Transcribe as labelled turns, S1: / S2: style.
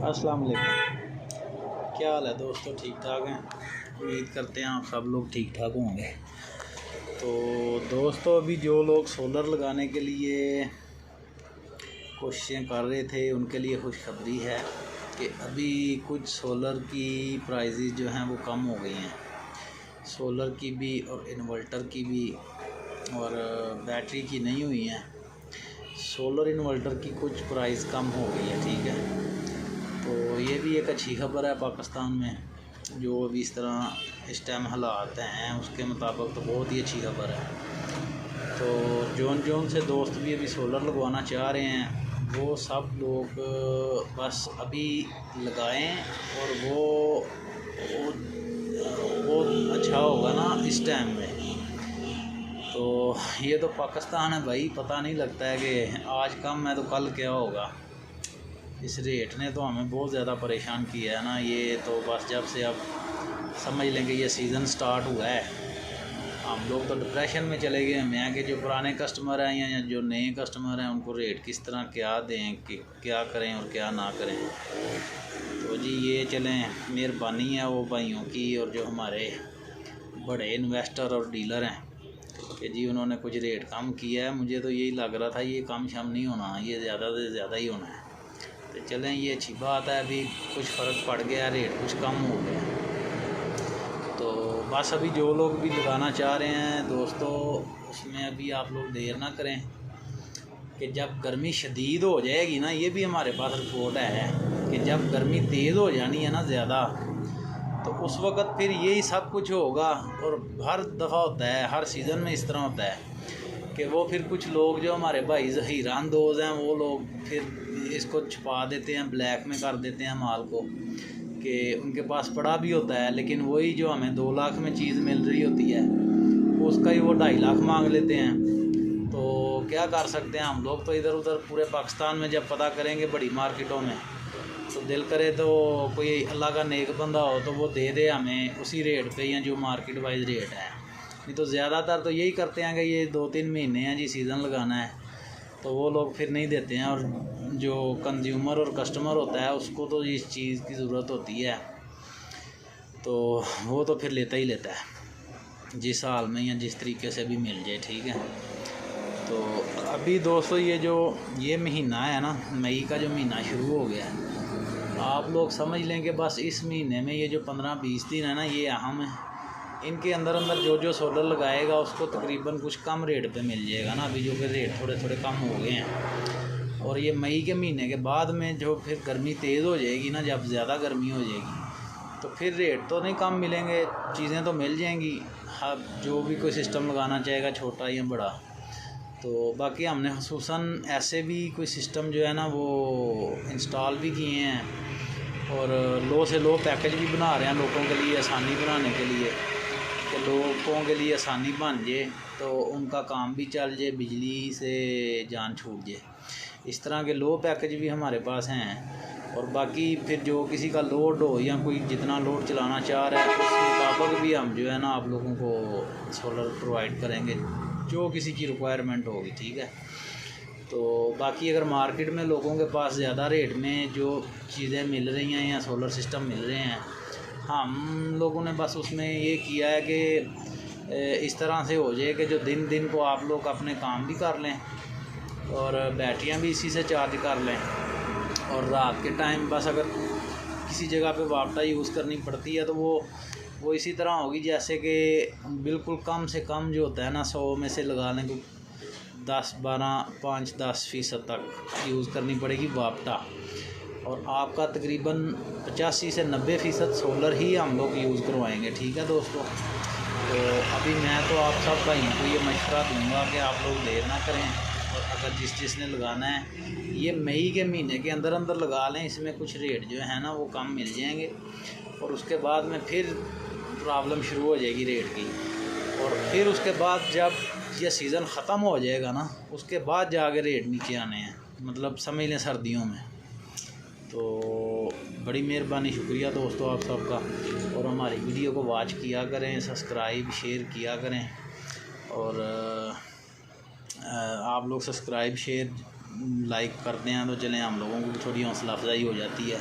S1: अस्सलाम वालेकुम। क्या हाल है दोस्तों, ठीक ठाक हैं? उम्मीद करते हैं आप सब लोग ठीक ठाक होंगे। तो दोस्तों, अभी जो लोग सोलर लगाने के लिए कोशिशें कर रहे थे उनके लिए खुशखबरी है कि अभी कुछ सोलर की प्राइसेस जो हैं वो कम हो गई हैं, सोलर की भी और इन्वर्टर की भी, और बैटरी की नहीं हुई हैं। सोलर इन्वर्टर की कुछ प्राइस कम हो गई है, ठीक है। तो ये भी एक अच्छी खबर है पाकिस्तान में, जो अभी इस तरह इस टाइम हालात हैं उसके मुताबिक तो बहुत ही अच्छी खबर है। तो जोन से दोस्त भी अभी सोलर लगवाना चाह रहे हैं, वो सब लोग बस अभी लगाएं, और वो अच्छा होगा ना इस टाइम में। तो ये तो पाकिस्तान है भाई, पता नहीं लगता है कि आज कम है तो कल क्या होगा। इस रेट ने तो हमें बहुत ज़्यादा परेशान किया है ना। ये तो बस जब से अब समझ लेंगे ये सीज़न स्टार्ट हुआ है, हम लोग तो डिप्रेशन में चले गए हैं कि जो पुराने कस्टमर हैं या जो नए कस्टमर हैं उनको रेट किस तरह क्या दें, कि क्या करें और क्या ना करें। तो जी ये चलें, मेहरबानी है वो भाइयों की और जो हमारे बड़े इन्वेस्टर और डीलर हैं कि जी उन्होंने कुछ रेट कम किया है। मुझे तो यही लग रहा था ये कम शम नहीं होना, ये ज़्यादा से ज़्यादा ही होना है। तो चलें, ये अच्छी बात है, अभी कुछ फ़र्क पड़ गया, रेट कुछ कम हो गया। तो बस अभी जो लोग भी लगाना चाह रहे हैं दोस्तों, उसमें अभी आप लोग देर ना करें कि जब गर्मी शदीद हो जाएगी ना, ये भी हमारे पास रिपोर्ट है कि जब गर्मी तेज़ हो जानी है ना ज़्यादा, तो उस वक़्त फिर यही सब कुछ होगा। और हर दफ़ा होता है, हर सीज़न में इस तरह होता है कि वो फिर कुछ लोग जो हमारे भाई हीरान दोस्त हैं, वो लोग फिर इसको छुपा देते हैं, ब्लैक में कर देते हैं माल को, कि उनके पास पड़ा भी होता है, लेकिन वही जो हमें 2 लाख में चीज़ मिल रही होती है उसका ही वो 2.5 लाख मांग लेते हैं। तो क्या कर सकते हैं हम लोग, तो इधर उधर पूरे पाकिस्तान में जब पता करेंगे बड़ी मार्केटों में, तो दिल करे तो कोई अल्लाह का नेक बंदा हो तो वो दे दे हमें उसी रेट पे, या जो मार्केट वाइज रेट है। नहीं तो ज़्यादातर तो यही करते हैं कि ये 2-3 महीने हैं जी सीज़न लगाना है, तो वो लोग फिर नहीं देते हैं। और जो कंज्यूमर और कस्टमर होता है उसको तो इस चीज़ की ज़रूरत होती है, तो वो तो फिर लेता ही लेता है जिस हाल में या जिस तरीके से भी मिल जाए, ठीक है। तो अभी दोस्तों ये महीना है ना, मई का जो महीना शुरू हो गया है, आप लोग समझ लें कि बस इस महीने में ये जो 15-20 दिन है ना, ये अहम है। इनके अंदर जो सोलर लगाएगा उसको तकरीबन कुछ कम रेट पे मिल जाएगा ना, अभी जो कि रेट थोड़े कम हो गए हैं। और ये मई के महीने के बाद में जो फिर गर्मी तेज़ हो जाएगी ना, जब ज़्यादा गर्मी हो जाएगी तो फिर रेट तो नहीं कम मिलेंगे, चीज़ें तो मिल जाएंगी। अब जो भी कोई सिस्टम लगाना चाहेगा, छोटा या बड़ा। तो बाकी हमने ख़ुसूसन ऐसे भी कोई सिस्टम जो है ना वो इंस्टॉल भी किए हैं, और लो से लो पैकेज भी बना रहे हैं लोगों के लिए, आसानी बनाने के लिए, कि लोगों के लिए आसानी बन जाए, तो उनका काम भी चल जाए, बिजली से जान छूट जाए। इस तरह के लो पैकेज भी हमारे पास हैं। और बाकी फिर जो किसी का लोड हो या कोई जितना लोड चलाना चाह रहा है उस मुताबिक भी हम जो है ना आप लोगों को सोलर प्रोवाइड करेंगे, जो किसी की रिक्वायरमेंट होगी, ठीक है। तो बाकी अगर मार्केट में लोगों के पास ज़्यादा रेट में जो चीज़ें मिल रही हैं या सोलर सिस्टम मिल रहे हैं, हम लोगों ने बस उसमें ये किया है कि इस तरह से हो जाए कि जो दिन को आप लोग अपने काम भी कर लें और बैटरियां भी इसी से चार्ज कर लें, और रात के टाइम बस अगर किसी जगह पे वापटा यूज़ करनी पड़ती है तो वो इसी तरह होगी जैसे कि बिल्कुल कम से कम जो होता है ना, 100 में से लगा लें 5-10% तक यूज़ करनी पड़ेगी वापटा, और आपका तकरीबन 85 से 90% सोलर ही हम लोग यूज़ करवाएंगे, ठीक है दोस्तों। तो अभी मैं तो आप सब भाइयों को ये मशवरा दूंगा कि आप लोग देर ना करें, और अगर जिसने लगाना है ये मई के महीने के अंदर लगा लें। इसमें कुछ रेट जो है ना वो कम मिल जाएंगे, और उसके बाद में फिर प्रॉब्लम शुरू हो जाएगी रेट की। और फिर उसके बाद जब ये सीज़न ख़त्म हो जाएगा ना, उसके बाद जाके रेट नीचे आने हैं, मतलब समझ लें सर्दियों में। तो बड़ी मेहरबानी, शुक्रिया दोस्तों आप सबका, और हमारी वीडियो को वॉच किया करें, सब्सक्राइब शेयर किया करें। और आप लोग सब्सक्राइब शेयर लाइक करते हैं तो चलें, हम लोगों को थोड़ी हौसला अफजाई हो जाती है।